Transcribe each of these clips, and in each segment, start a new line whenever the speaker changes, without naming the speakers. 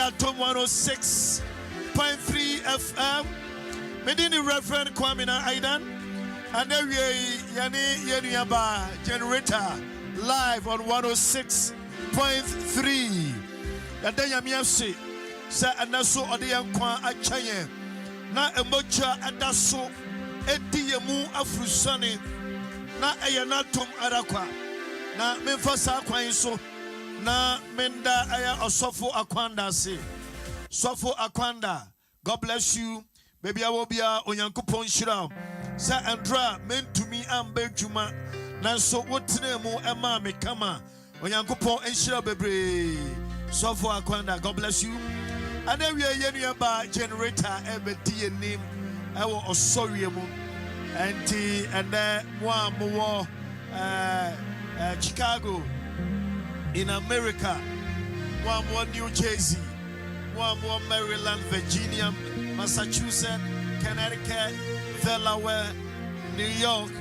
Adom 106.3 FM. Medini Rev Kwamena Idan. And then we Yani Generator live on 106.3. And then Yamiasi say Anaso Odian Kwa Achaye. Na emoja adaso ediyemu afrusane na eyanatom arakwa na memfasa kwan so na menda aya osofo akwanda se sofo akwanda. God bless you baby awobia onyankopon shira sa andra mentumi ambedwuma na so wotene mu ema me kama onyankopon enshira bebre sofo akwanda. God bless you. And then we are Yenuaba Generator ebedi name ewo osoriemu and then one more Chicago in America, one more New Jersey, one more Maryland, Virginia, Massachusetts, Connecticut, Delaware, New York,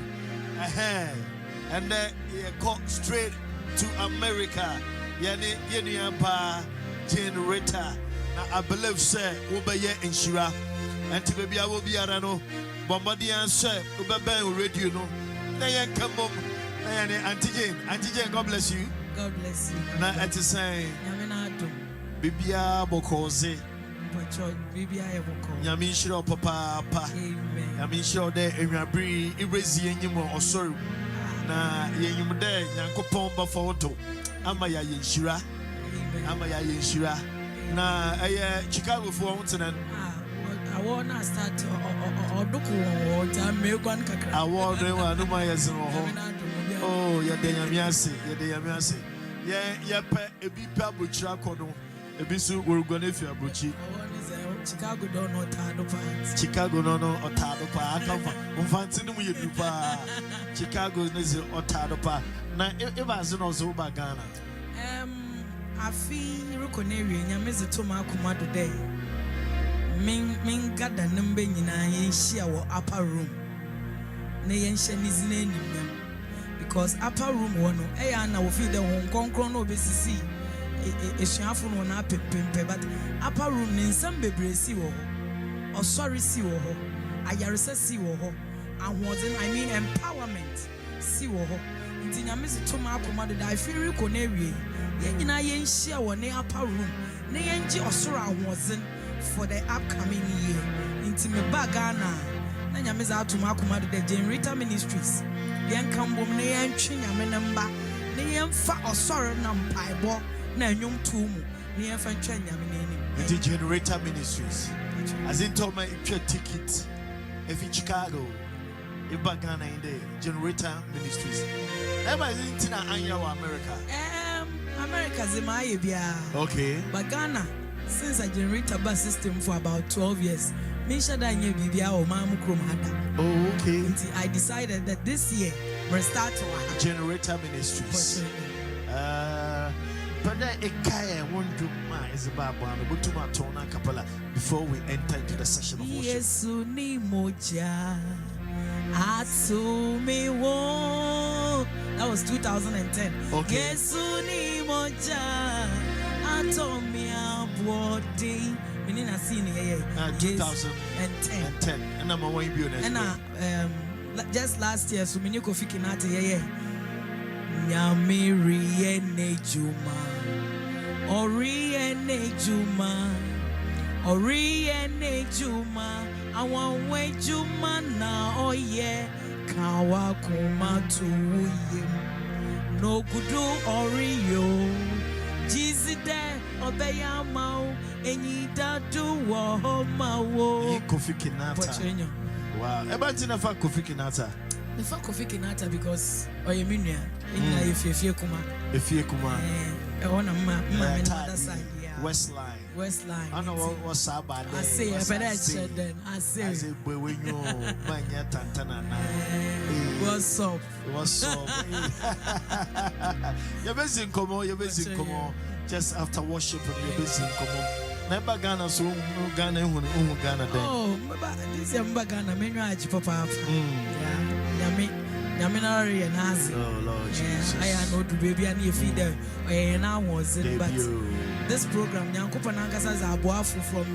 and then go straight to America. Yenuaba Generator. I believe say Ubaya and Shira and to baby I will be arano Bombardier say Ubaba radio no they come home Auntie Jane God bless you.
God bless you.
Na at the same
Yaminado
Bibia Bokoze
Bibia Boko
Yamishiro Papa
Amen.
Yamishiro de Emabri Irezi Yenimo or sorry na Yenim de Yankopomba photo Amaya Yenshira Amaya Yenshira. Na Chicago for one
I want to start or look what make one kakra.
I want to know my oh, ya de yamiase, ya pe ebi pa buchira kono ebi so worugone fi abuchi.
Chicago don't know Tado parts.
Chicago no Otado pa akamfa mfanti no ye dupa. Chicago nezi Otado pa na eba zo no zo ba Ghana.
I feel Rukoneri and Yamiz Toma Kumado Day. Ming got the number in a share upper room. Nayan Shen is name because upper room one, I will feel the Hong Kong chrono BCC. A shafu on up but upper room in some baby see or sorry see or I yarisa see or and wasn't I mean empowerment see or in Yamiz Toma Kumado. I feel Rukoneri. Yena yen share one upper room. Ne yenji osura wasn't for the upcoming year. Into me bagana. Na nyameza atuma kumadu the Generator Ministries. Yen kambom ne yen chinya menamba. Ne yen fa osura nampaibo na nyum tumu. Ne yen fa chinya meneni.
The Generator Ministries. As in told my ticket. If in Chicago, if bagana in the Generator Ministries. Ever in Tina Anyawa America.
America's in my area.
Okay.
But Ghana, since I generator bus system for about 12 years, Misha Danye Bibia or Mamu Kromada.
Oh, okay.
I decided that this year we'll start our
Generator Ministries. But then a kaya won't do my is about Butuma Tona Kapala before we enter into the session of worship.
Yes, Suni Moja. Atsumi wo. That was 2010.
Okay.
Gesuni moja atomia body. Menina sini
2010. And I'm away beauty.
And just last year, so many kofi kinati Nyamiri ene juma. Ori ene juma. Ori ene juma. I want way juma na oh yeah. Kawa kuma tuye no kudu oriyo jizide obeyamao enyida duwo homawo
Kofi Kinata. Wow. Ebati na fa Kofi Kinata.
The fa Kofi Kinata because oyeminia enya efie kuma.
Efie kuma.
Ona ma other side. Westline.
I know what's up by
I say, but I said then. I say,
when you Manya Tantana.
What's up?
You're busy, come on. Just after worship, you're busy, come on. Never Ghana, so Ghana, Ghana.
Oh, this is Ghana, Menuaji Papa. Yaminari and Nazi.
Oh, Lord Jesus.
I know the baby and you feed them. I was it, but. this program, Nyankopa Nankasa is Abuafu from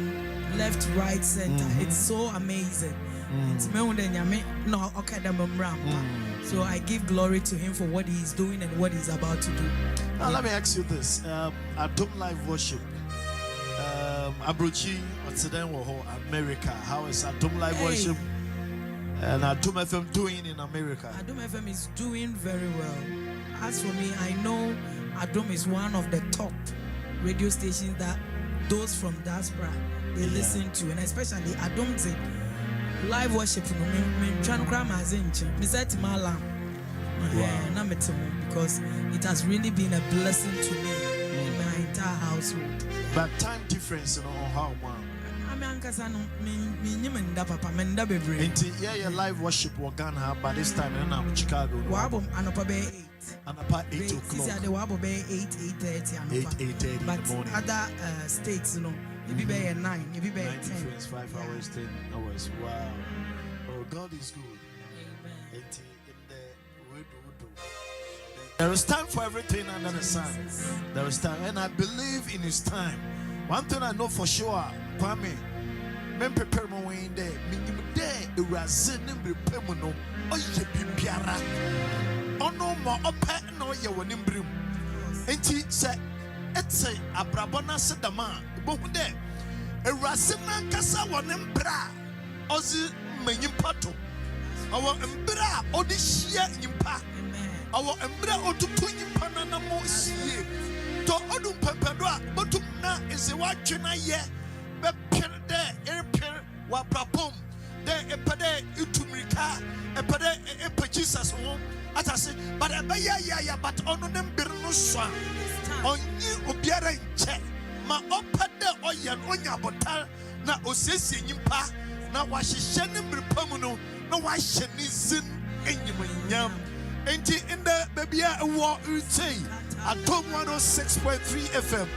left, right, center. It's so amazing. So I give glory to him for what he is doing and what he's about to do.
Now let me ask you this: Adom Live Worship, Abruchi, America. How is Adom Live Worship and Adom FM doing in America?
Adom FM is doing very well. As for me, I know Adom is one of the top radio stations that those from diaspora they listen to, and especially Adom Live Worship. Because it has really been a blessing to me in my entire household.
But time difference, how man? Yeah, live worship was Ghana, but this time in Chicago.
Anapa
8 o'clock. 8:30
but other states, maybe by 9, maybe by 10.
5 hours, 10 hours. Wow. Oh, God is good.
Amen.
There is time for everything under the sun. There is time, and I believe in His time. One thing I know for sure, Kwame, men prepare my way in there. Minimum day, a razin prepare no. Oh, ye be piara. Oh no more open no ye one in brim. And he said, "It's a abrabona sedama." But there, a razina kasa one embra. Ozi menyimpato. Our embra odishia impa. Our embra otupunyi panana mo siye. To odum pepedwa botum na is a watchina ye. Be pen de airpen wa prapom. De epade utumrika. Epade epe Jesus home. As I say, but a ya but on them birno swan. On you obiara in check. Ma opade oyan onya botal na osesi nyimpa. Na washishenim bripamuno. No washenizin enyam. In the baby war Rita Adom 106.3 FM.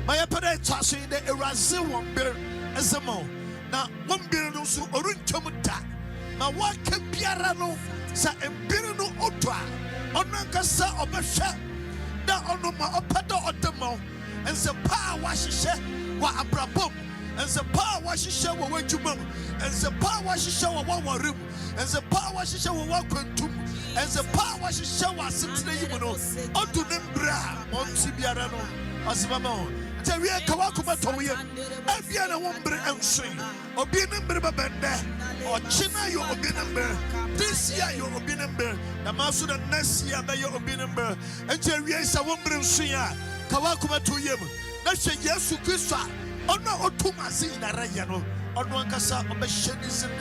My apparent chasse in the Erazi one beer as a mo. Now one beer no so oruntomuta. Now what can Piarano sa embirano otra? Onankasa obesha. Da onoma opado otemo. And the power washishe wa abrabom. And the power washishe wa wajumum. And the power washishe wa warim. And the power washishe wa wakuntum. And the power she show us today, you know, on to them bra, on Sibiarano, as Mamma. Teria Kawakuma Toya, Abiana Wombre and Swing, or be a number of a band, or China, you will be number. This year, you will be number. The Master and next year, you will be number. And Teria is a Wombre and Swing, Kawakuma Toyam. That's a yes to Christa, or no, or Tumasi in Arayano, or Wankasa, or Beshenis and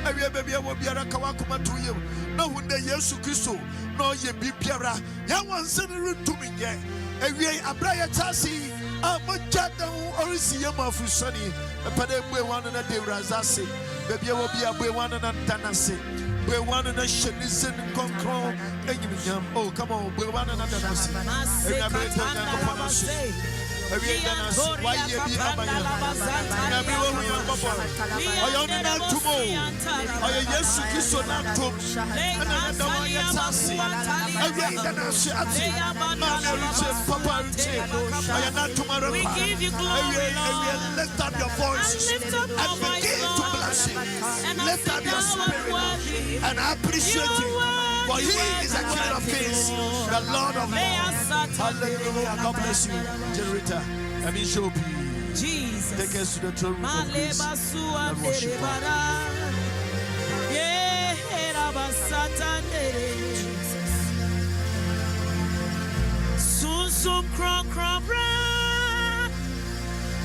Area baby, I will be a Kawakuma to you. No, when they Yesu Christo, no, ye be Piara. Yawan sending to me, yeah. Area Abraya Tassi, a Mojada or is Yama for Sunny, a Padeway one and a day Razasi. Baby, I will be a way one and a Tanasi. We one and a Shenizen control. Oh, come on, we one and a Tanasi. Why you be Amaya? Everyone we are Papa. I only not tomorrow. I yes, kiss on that tomb. And another one yet Tassi. I read the Nashati. Mama Rita, Papa Rita. I am not tomorrow. We give you glory. Lift up your voices and begin to bless Him. Lift up your spirit and appreciate Him. For He is a King of Kings, the Lord of Lords. Hallelujah. God bless you, Rita. I mean, show
Jesus.
Take us to the throne room of grace and worship.
Sum crom crom bra.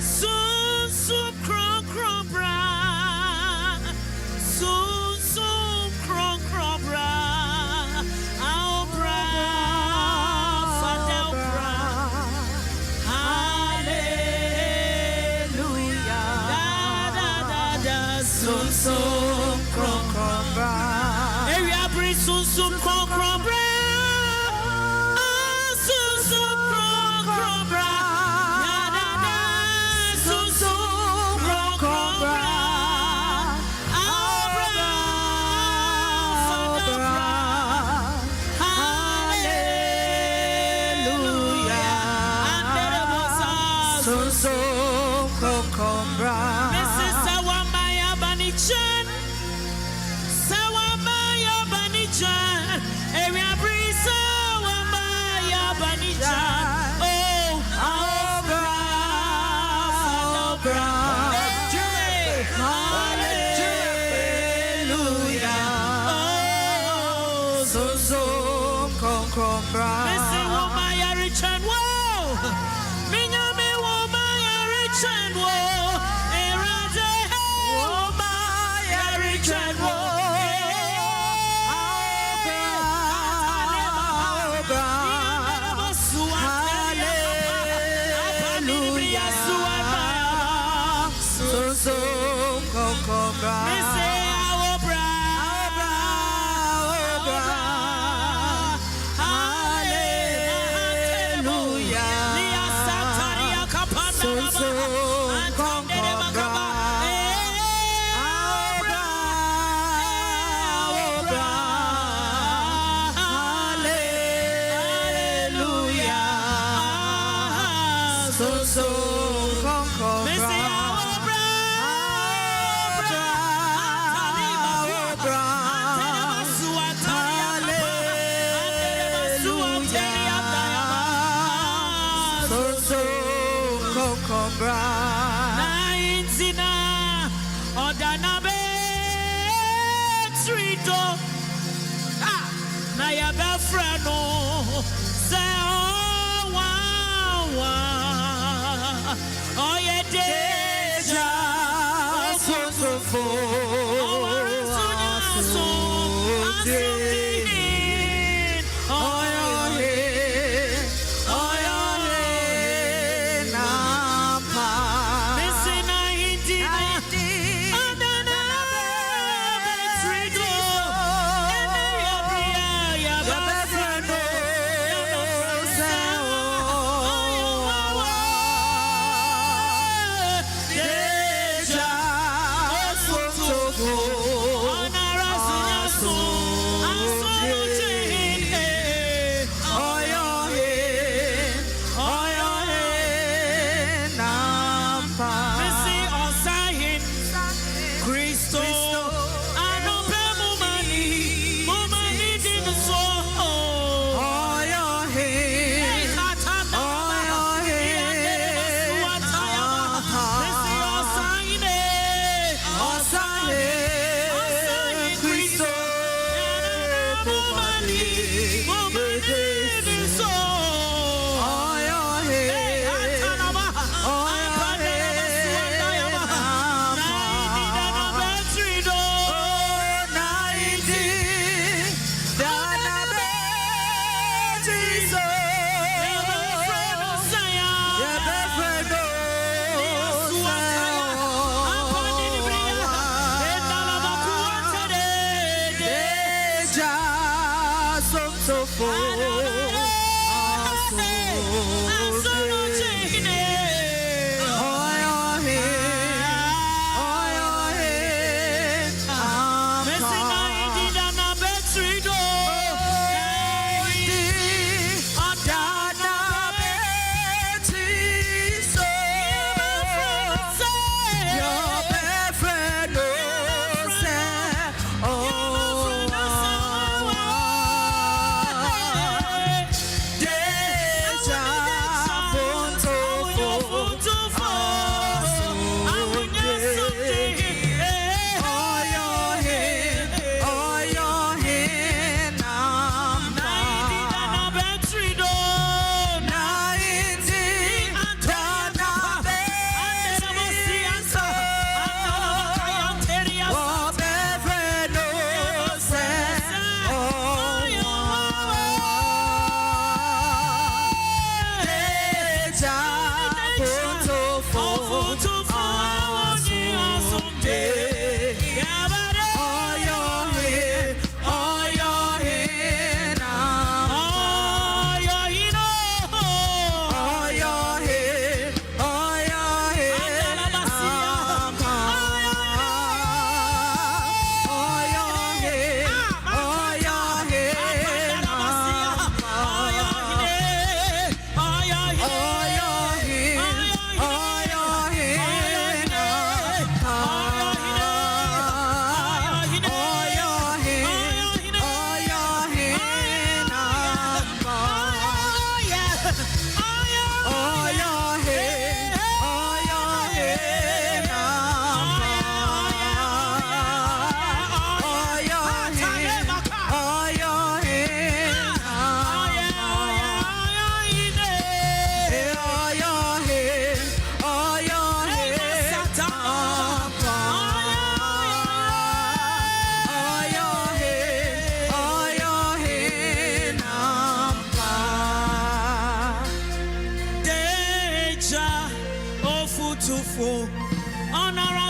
Sum crom crom bra. Sum crom crom bra. Our bra. Fadel bra. Hallelujah. Da da da. Sum crom crom bra. Area bring sum crom crom bra. Missy woman, you rich and woe. Minyami woman, you rich and woe. Erade woman, you rich and woe.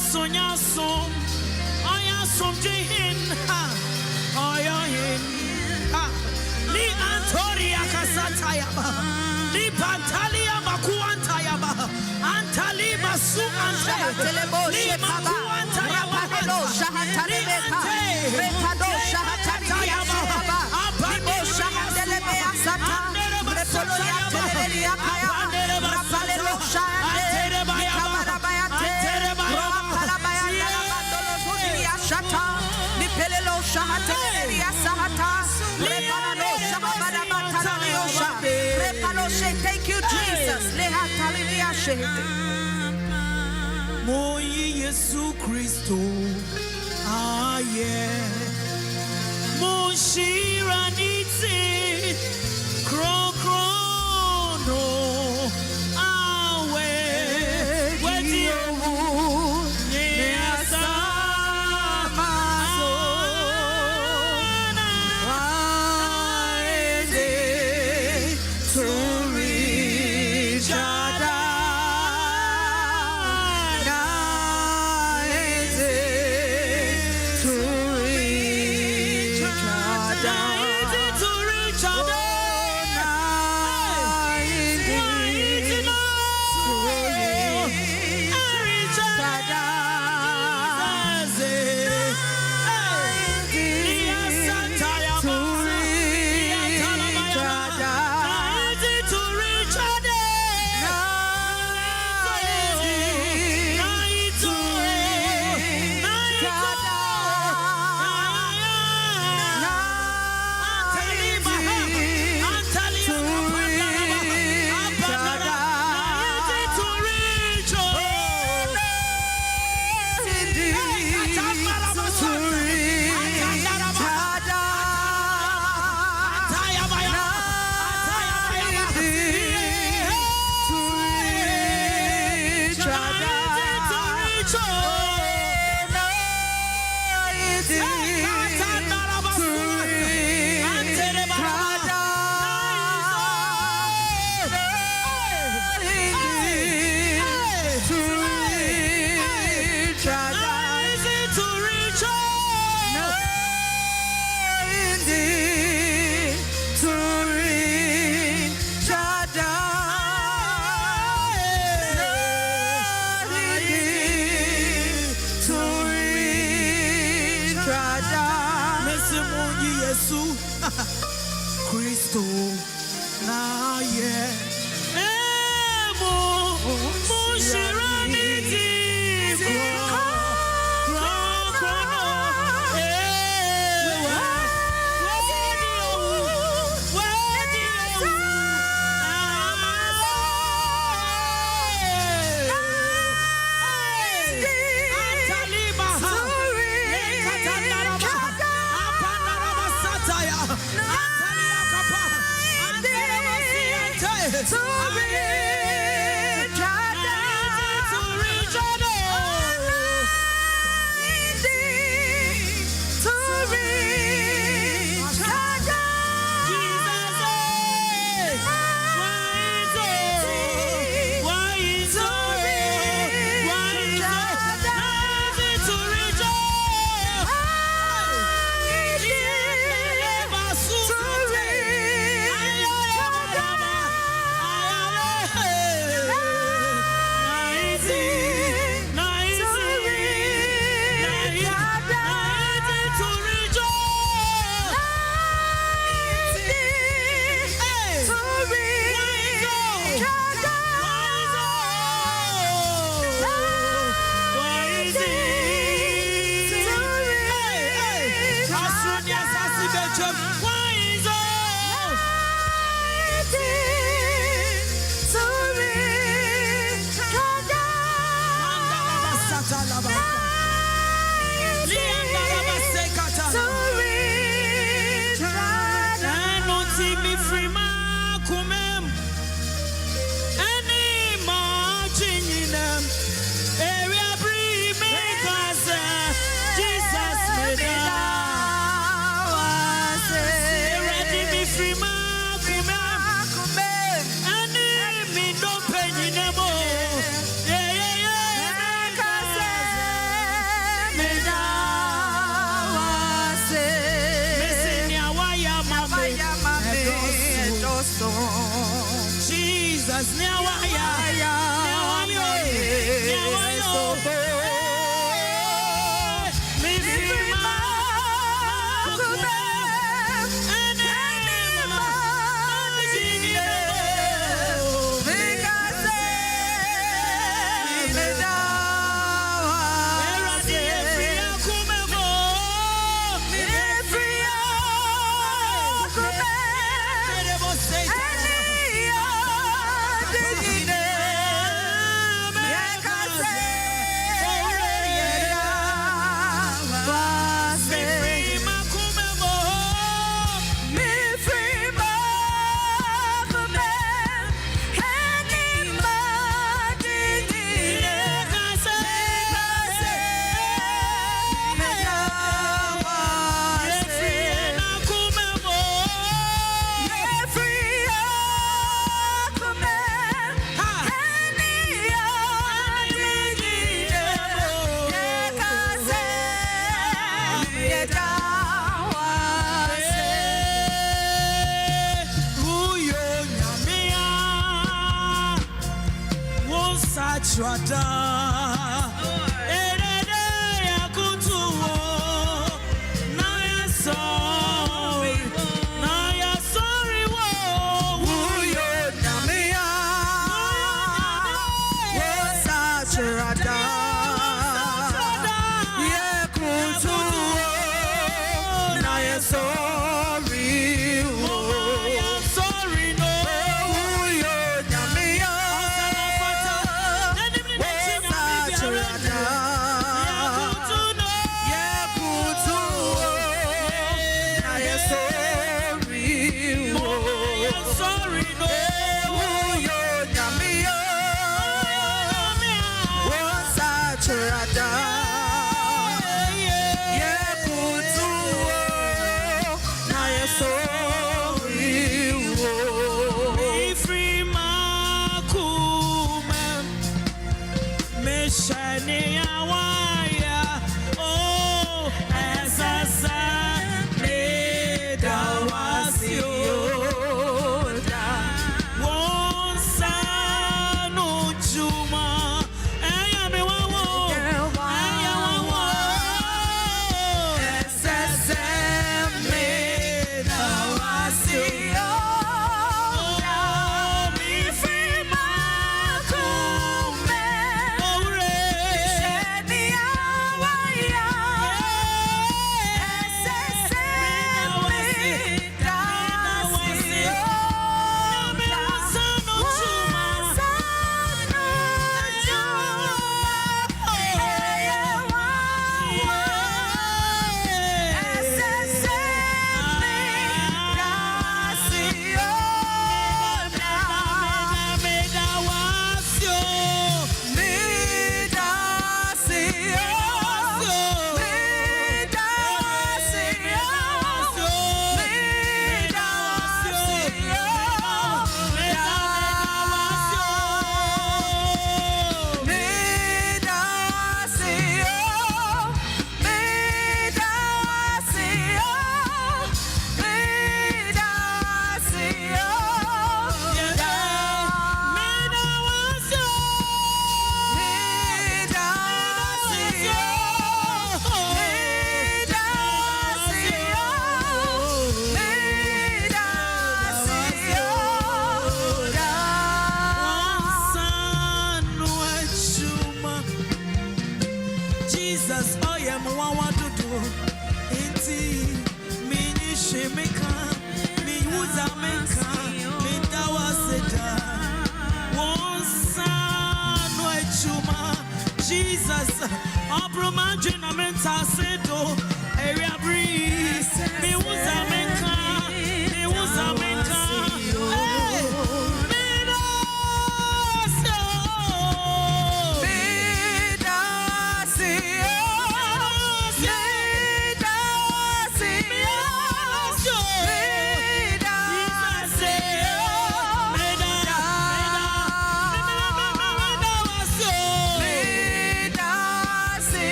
sonya som aya som jihin oyohin li antoria kasataya li pantalia makuantaya antali basu ante li makuantaya
Repado shahatalebe repado shahatalebe ababo shahatalebe asata repolo yatelebe akaya rapalelo shahate kabarabayate rapalabayate mandolo zudia shata nipelelo shahatalebe asahata repalo shahabarabatalo repalo she. Thank you Jesus lehatalebe ashete
Moyi Yesu Kristo aye Moshira niti kro no awe wedi owu ne asama so waende turi jada Kristo na ye emo mushirani di Jesus, now I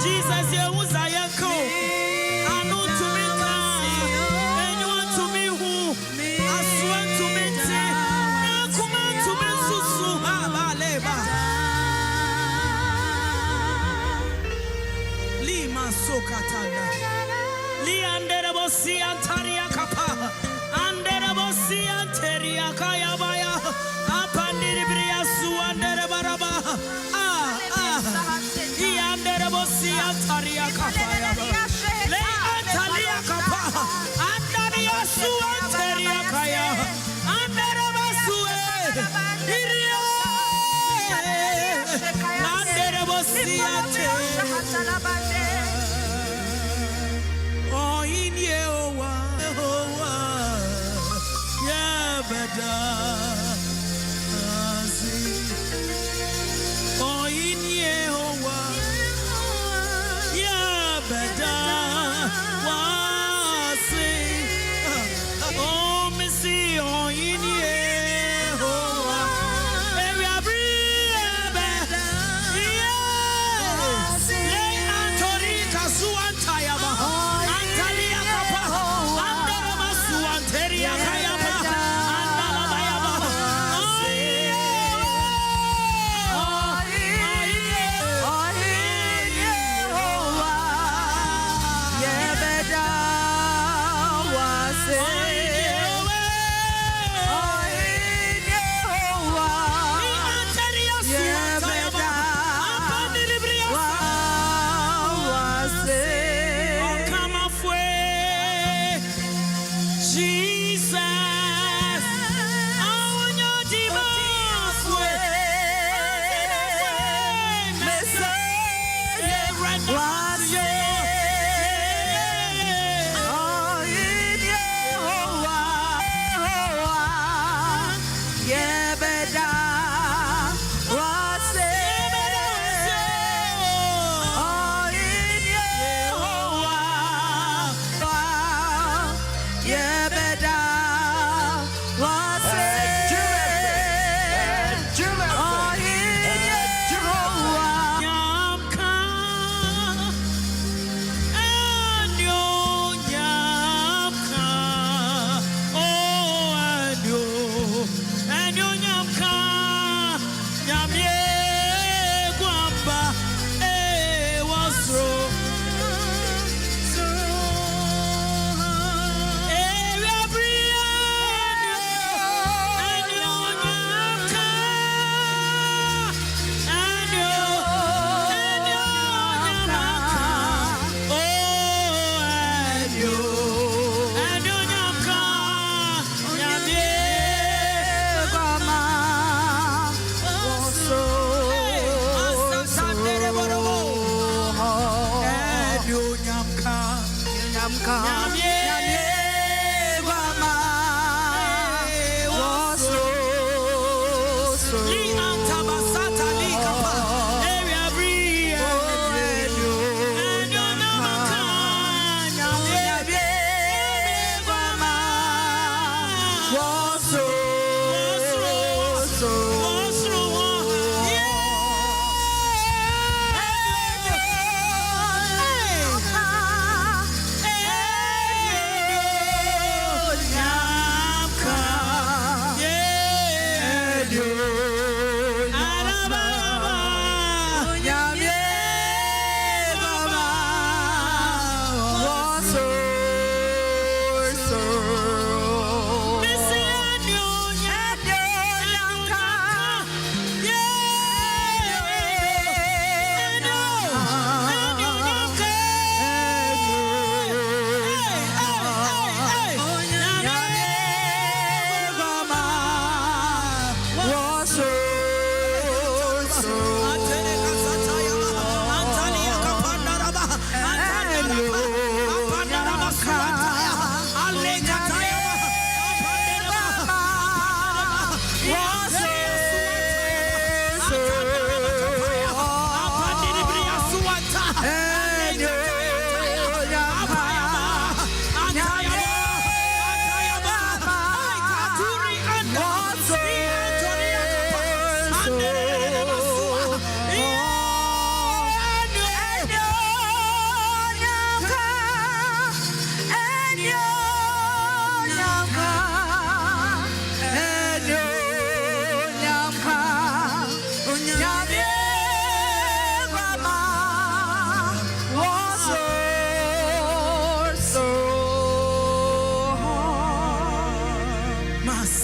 Jesus, you was I echo. I know to me, and you want to me who I swear to me, come on to me, Susu, Lima Sokatana, Lianderebosi Antaria Kapa, Anderebosi Anteria Kayabaya, Apandibria Suanderebaraba. Anderebosi Antaria Kapaya, Le Antalia Kapa, Andaria Suanteria Kaya, Anderebasue, Iria, Anderebosi Antaria. Oh, in Yehovah, yeah, better. Oh, in Yehovah. Better was oh, Missy, oh, in Yehovah, baby, I breathe better, yeah. Lay Antorika Suantayaba, Antalia Kapa, Andarama Suanteria Kayaba, Andalabayaba,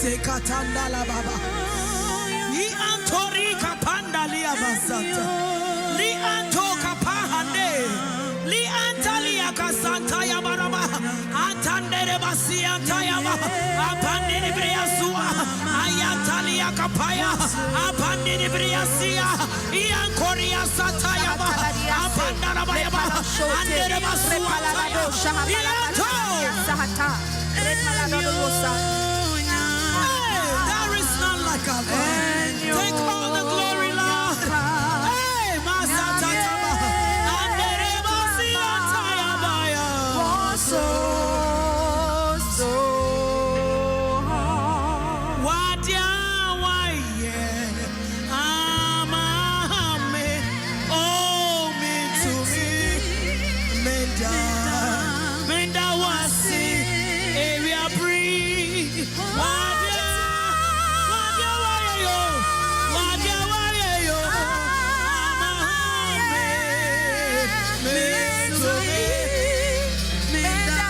Sekatanda la baba. Li antori kapanda li abasata. Li anto kapahande. Li antali akasanta ya baraba. Antandere basi antayaba. Apandini briasua. Ayantali akapaya. Apandini briasia. Iankoria satayaba. Apandara bayaba. Andere basua. Ianto. There is none like our God. Take all the glory, Lord. Hey, Master Tataba. Andere basia tayabaya. Wadia waye. Amahame. Oh, me to me. Menda. Menda wasi. Area breathe. Wadia. Wadia waye yo. Wadia waye yo. Amahame. Me to me. Menda.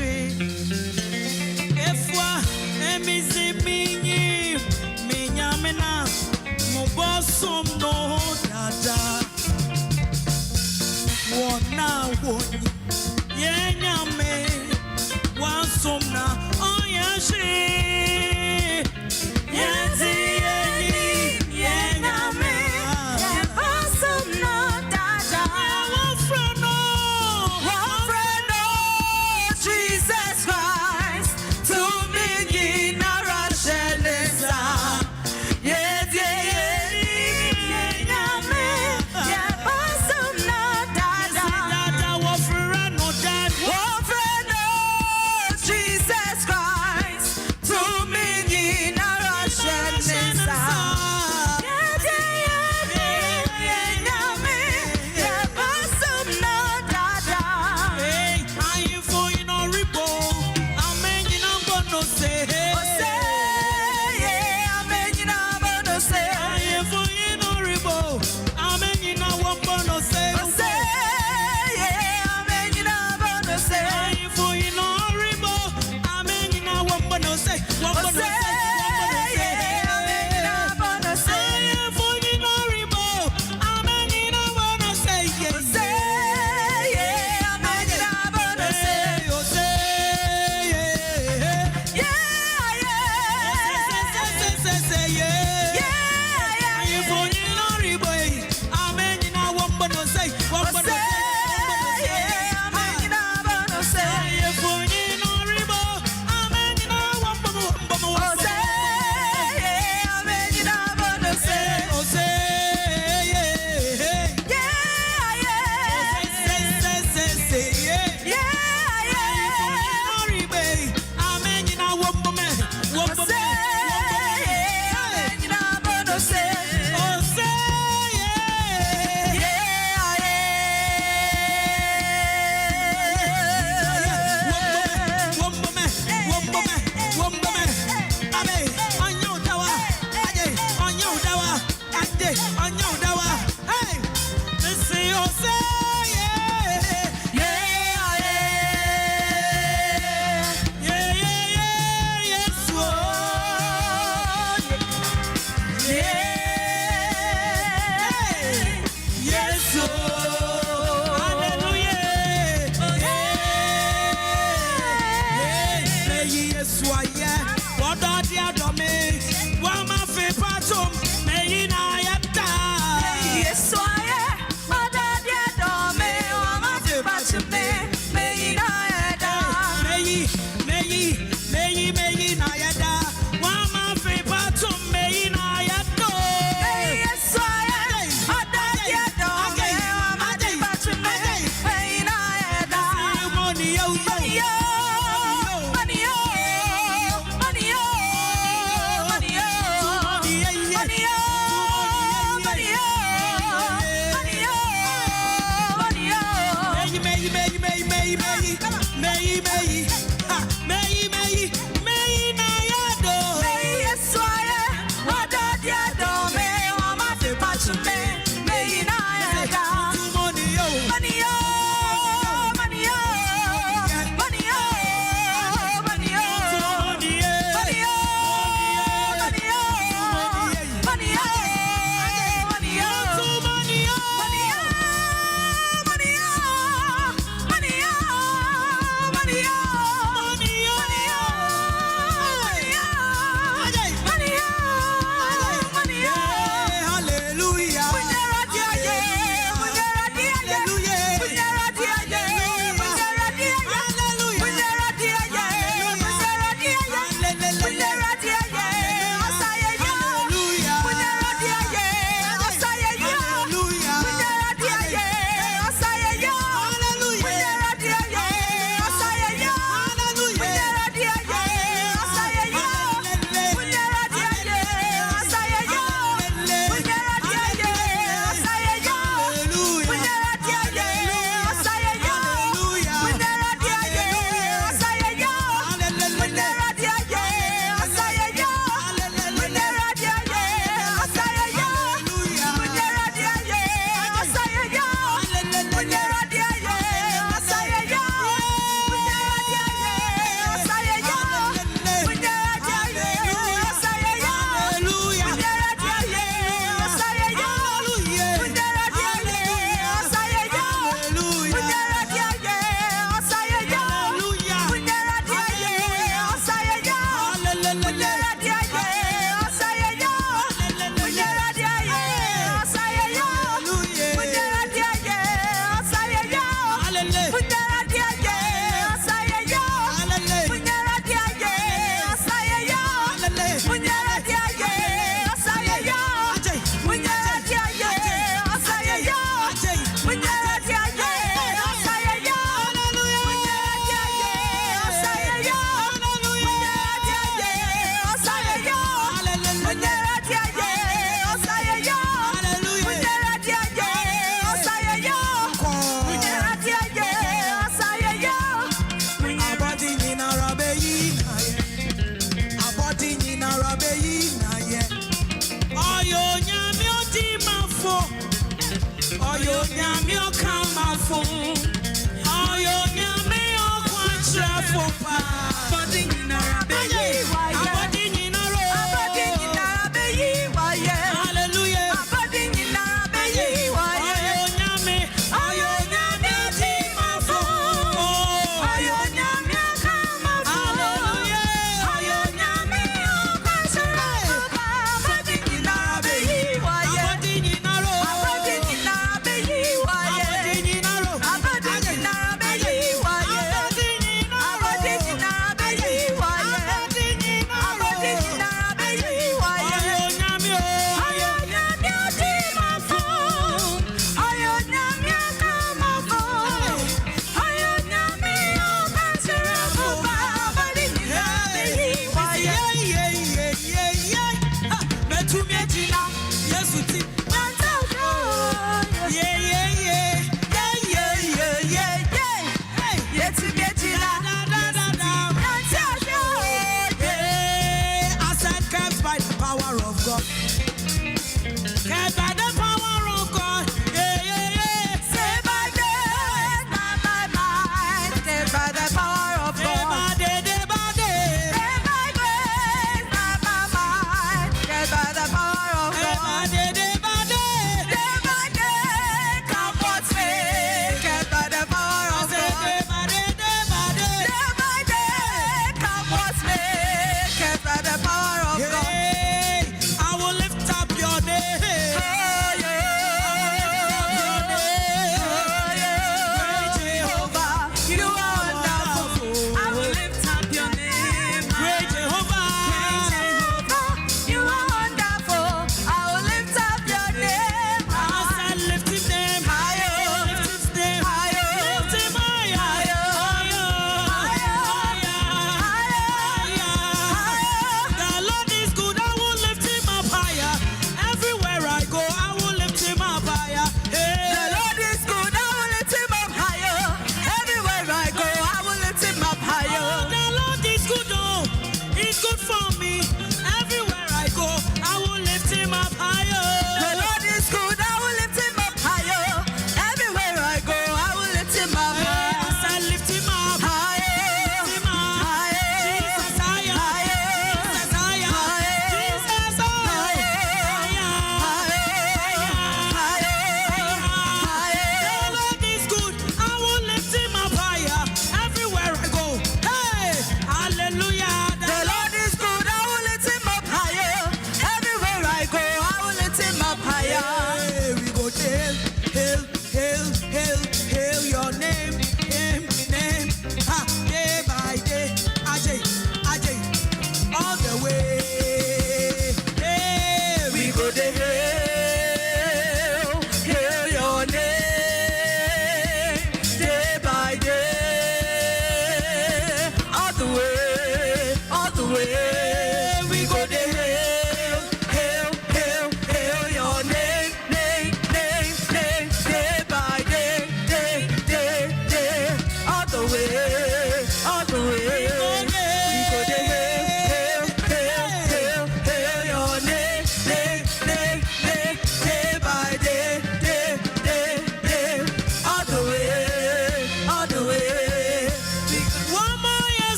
she. Efwa emizi minyi minyamena mubosum no dada. Wona woni yenyame wasumna oyashi. Yezi yeni yenyame wasum no dada. Wafreno Jesus Christ to me narasheneza. Yezi yeni yenyame wasum no dada. Dada wafreno dad wafreno Jesus Christ to me narasheneza.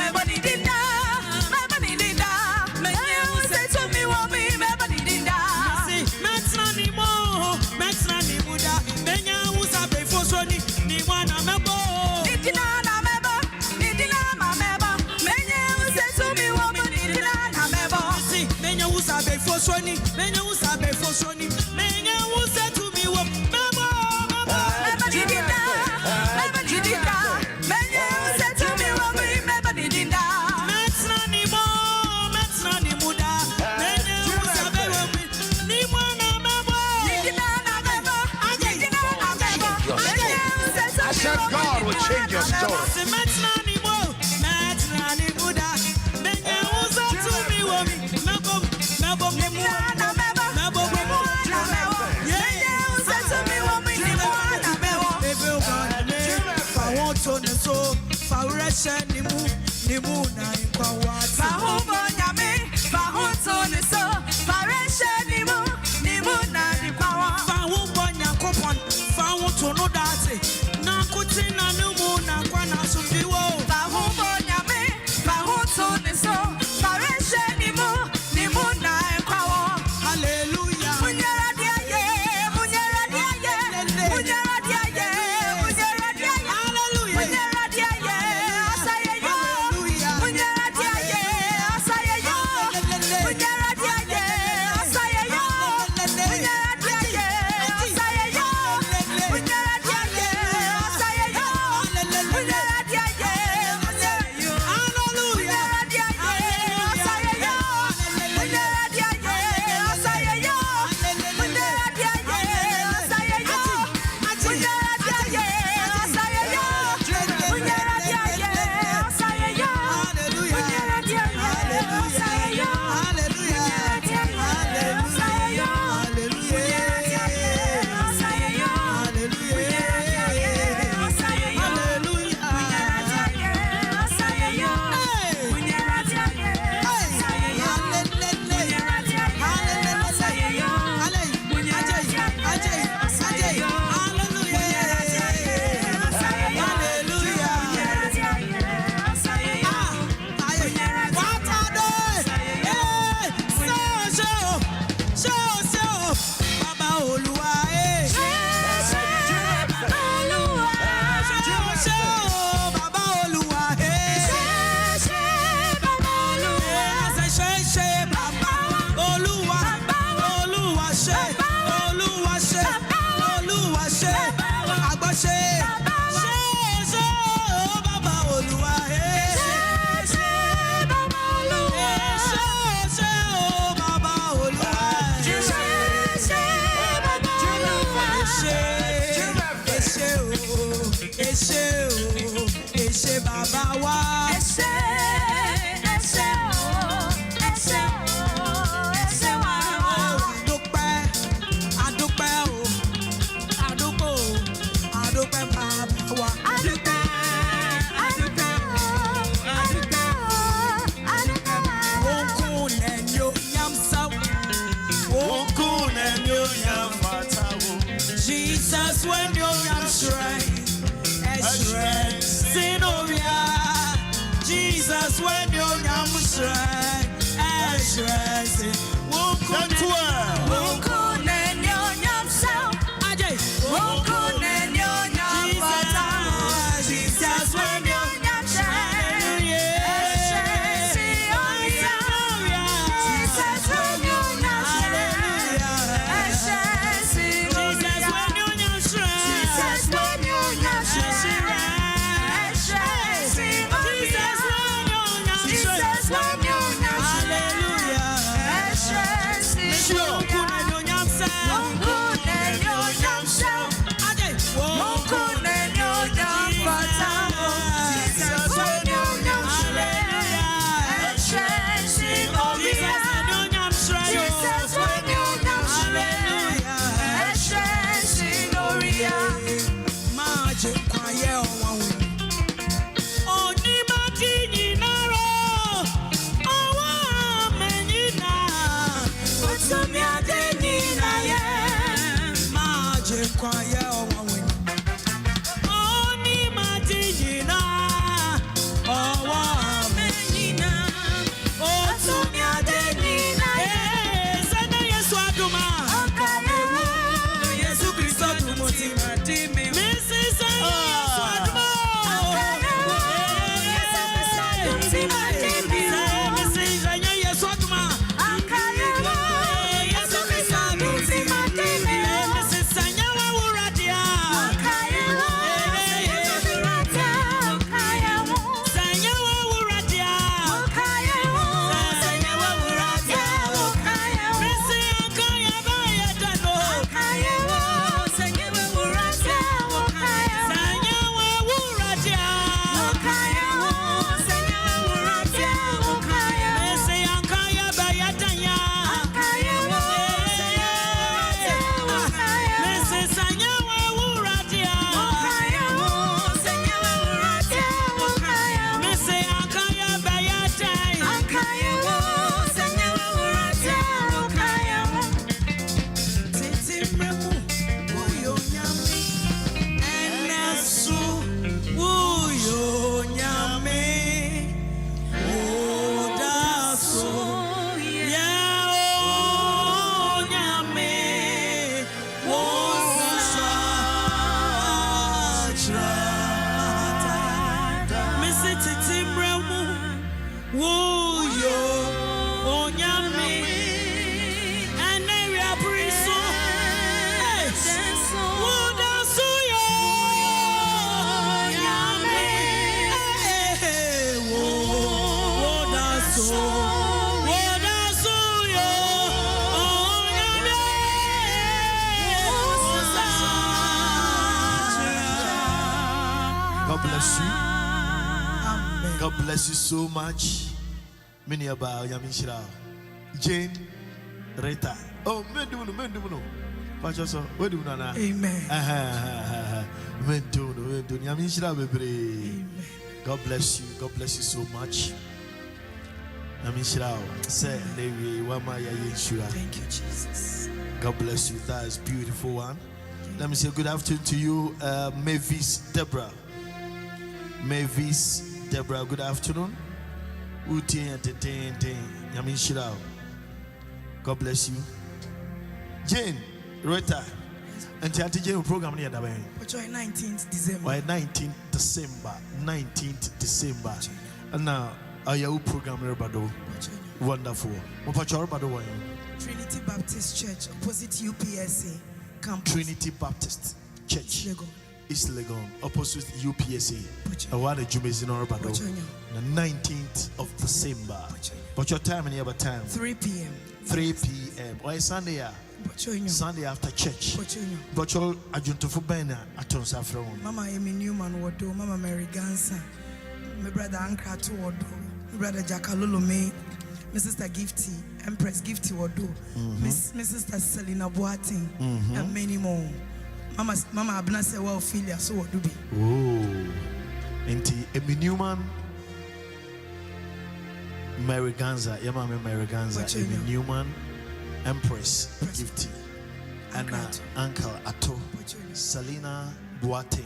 Nobody did that. Foshoni, Menya Usabe Foshoni, Menya Usa to me,
God will change your story. Jesus, when you're Jesus, when you're
bless you.
Amen.
God bless you so much. Many about Yamishra. Jane, Rita. Oh, men do no. Pachoso, where do you know?
Amen.
Men do Yamishra baby. God bless you. God bless you so much. Yamishra, say, Levi, Wama Yeshua.
Thank you, Jesus.
God bless you. That is beautiful one. Let me say good afternoon to you, Mavis Deborah. Mavis Deborah, good afternoon. God bless you. Jane, Rita, and Tiati Jane program near the way.
19th December.
By 19th December. And now, are you program Rebado? Wonderful.
Trinity Baptist Church, opposite UPSA campus.
Trinity Baptist Church. East Legon, opposite UPSA. Award Jumezino Rebado. The 19th of December. But your time and your time?
3 p.m.
3 p.m. Or Sunday? Sunday after church. But your adjunct for Bena at Safron.
Mama Amy Newman Wado, Mama Mary Gansa, my brother Ankra to Wado, my brother Jackalolo May, my sister Gifty, Empress Gifty Wado, my sister Selena Boating, and many more. Mama Abna say well Philia, so what do be?
Oh, and Amy Newman. Mary Ganza, Yamama Mary Ganza, Amy Newman, Empress Gifty, and Uncle Ato, Selena Boate,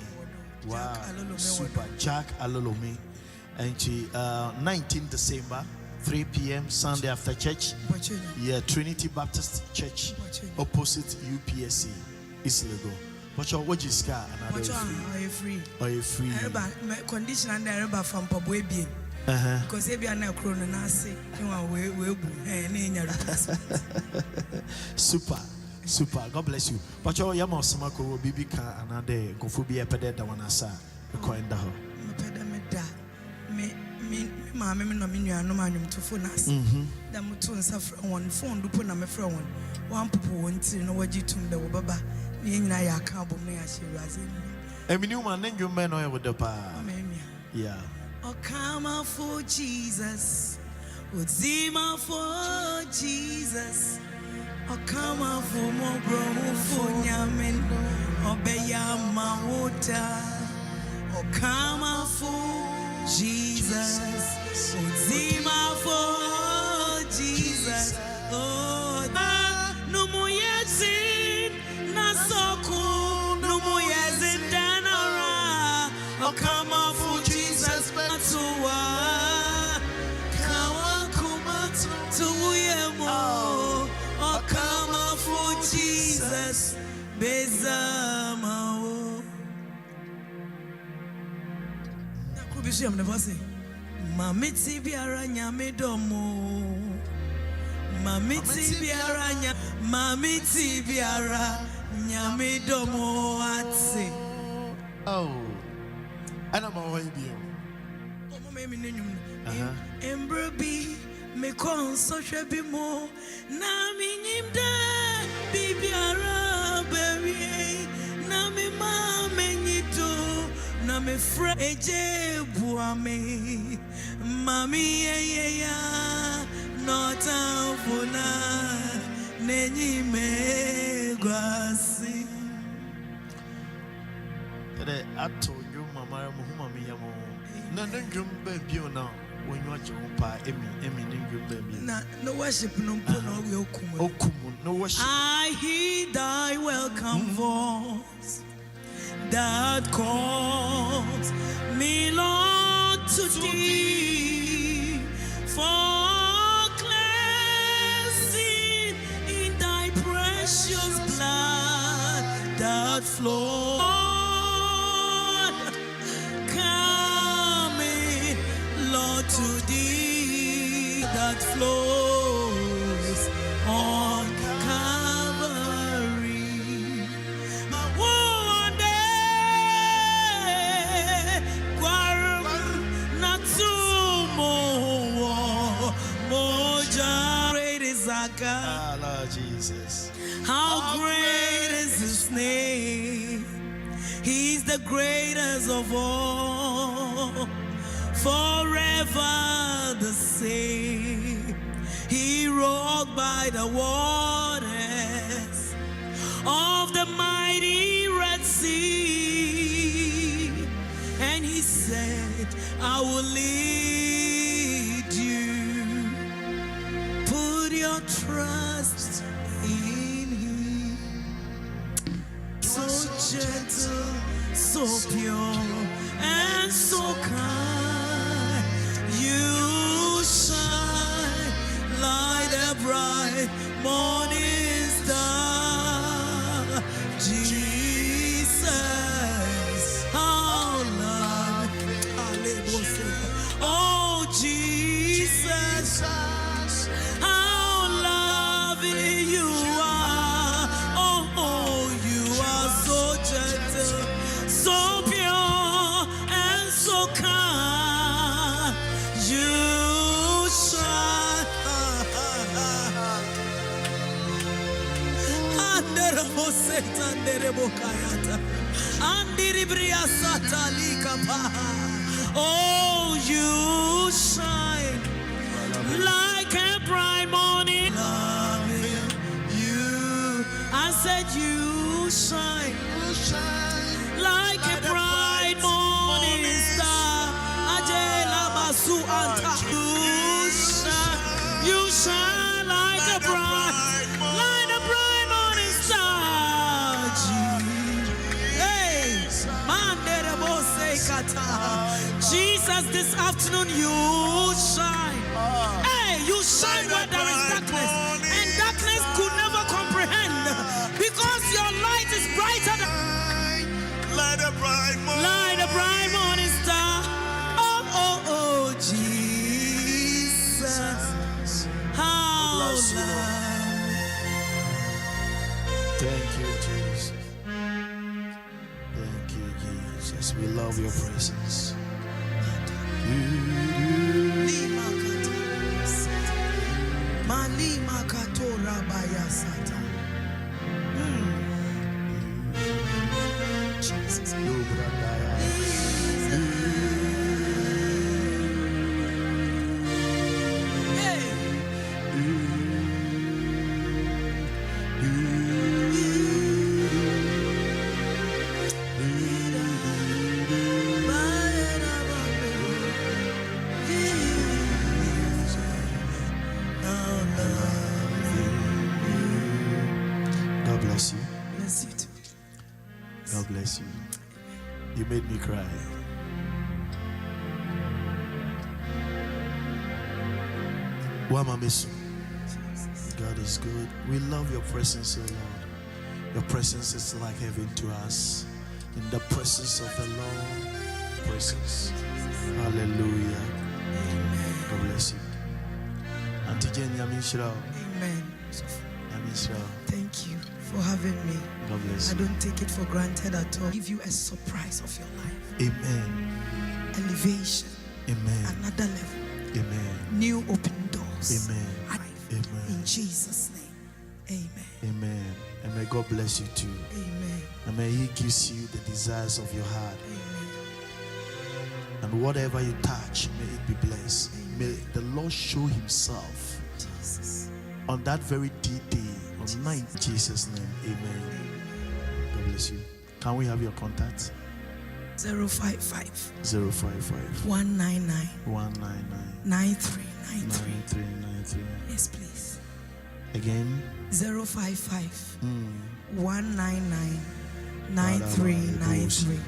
wow, super Jack Alolome, and she 19 December, 3 p.m. Sunday after church, yeah, Trinity Baptist Church, opposite UPSC, Islego. But your wages car and
are you free?
Are you free?
Condition and I from Pabwe. Because if you are not chrononasi, you are
super. God bless you. But your Yamosamako will be car another go for be a pedetta one asa. The coin the ho.
Mamma, no manum to phone us. The Mutun suffer one phone to put on my friend. One people won't see no what you to the Baba. I can't believe she was in.
A new man, then you men or with the pa. Yeah.
Oh, come out for Jesus. Zima for Jesus. Oh, come out for more bro for Yamin. Obeya Mawota. Oh, come out for Jesus. Zima for Jesus. Oh, no more yazin. Nasoku. No more yazin. Danara. Oh, come out for Jesus. Oh, come on for Jesus, Bezamao. Nakubisham never say, Mamiti biara nyamedomo. Mamiti biara nyamedomo atse.
Oh, and I'm away you.
Embrobi me kon so hwebi mo na me nyimda bibiara baby na me ma menyito na me fra eje buame mami ya no time for na nenyi me gwasi
the ato you mama muhuma mi yamo na ndum baby now. When you watch your pa, baby.
No worship, no
no worship.
I hear thy welcome voice that calls me, Lord, to thee for cleansing in thy precious blood that flows. To thee that flows on Calvary. One day, great is our God.
Lord Jesus.
How great is His name? He's the greatest of all. forever the same. He rolled by the waters of the mighty Red Sea, and he said, I will lead you. Put your trust in him. So gentle, so pure, and so kind. You shine like a bright morning star. Jesus, how lovely. Oh, Jesus, how lovely you are. Oh, you are so gentle, so pure, and so kind. You shine. Oh, you shine like a bright morning. Loving you, I said you shine like a bright morning star. You shine like a bright morning star. Hey, Jesus, this afternoon you shine. Hey, you shine where there is darkness, and darkness could never comprehend, because your light is brighter than
Light a bright
morning star. Oh, Jesus, how lovely.
Thank you, Jesus. Thank you, Jesus. We love your presence. Jesus. God bless you.
Bless you too.
God bless you. You made me cry. Wamamesu. God is good. We love your presence, O Lord. Your presence is like heaven to us. In the presence of the Lord, presence. Hallelujah.
Amen.
God bless you. Auntie Jenny,
Amen. Thank you for having me.
God bless
I
you.
don't take it for granted at all. Give you a surprise of your life.
Amen.
Elevation.
Amen.
Another level.
Amen.
New open doors.
Amen. Amen.
In Jesus' name. Amen.
Amen. And may God bless you too.
Amen.
And may He gives you the desires of your heart.
Amen.
And whatever you touch, may it be blessed.
Amen.
May the Lord show Himself
Jesus.
on that very day, on 9th, Jesus' name. Amen. God bless you. Can we have your contact?
055
055
199
199
9393.
9393.
Yes, please.
Again.
055 199 9393.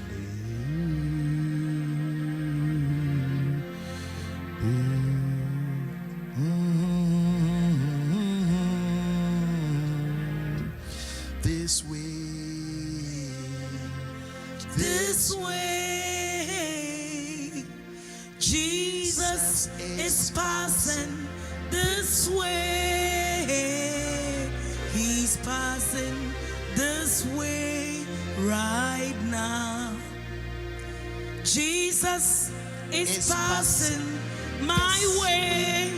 This way.
This way, Jesus is passing this way. He's passing this way right now. Jesus is passing my way,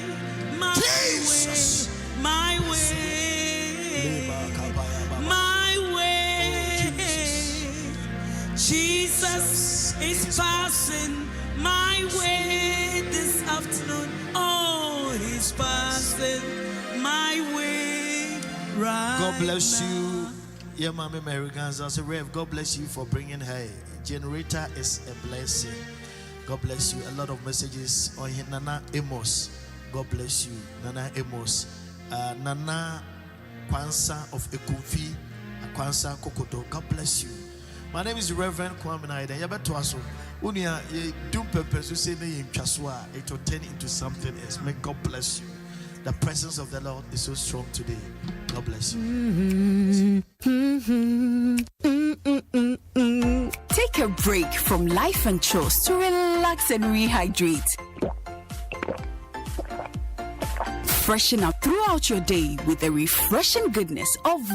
my
Jesus.
way, my way, my way. Jesus is passing my way this afternoon. Oh, he's passing my way right
God bless
now.
you. Yeah, Mama Mary Ganza. So, Rev, God bless you for bringing her. Generator is a blessing. God bless you. A lot of messages on here. Nana Amos. God bless you. Nana Amos. Nana Kwansa of Ekufi. Kwansa Kokoto. God bless you. My name is Rev Kwamena Idan. Yabetuaso. Unia ye do purpose to say me in Chaswa. It will turn into something else. May God bless you. The presence of the Lord is so strong today. God bless you.
Take a break from life and chores to relax and rehydrate. Freshen up throughout your day with the refreshing goodness of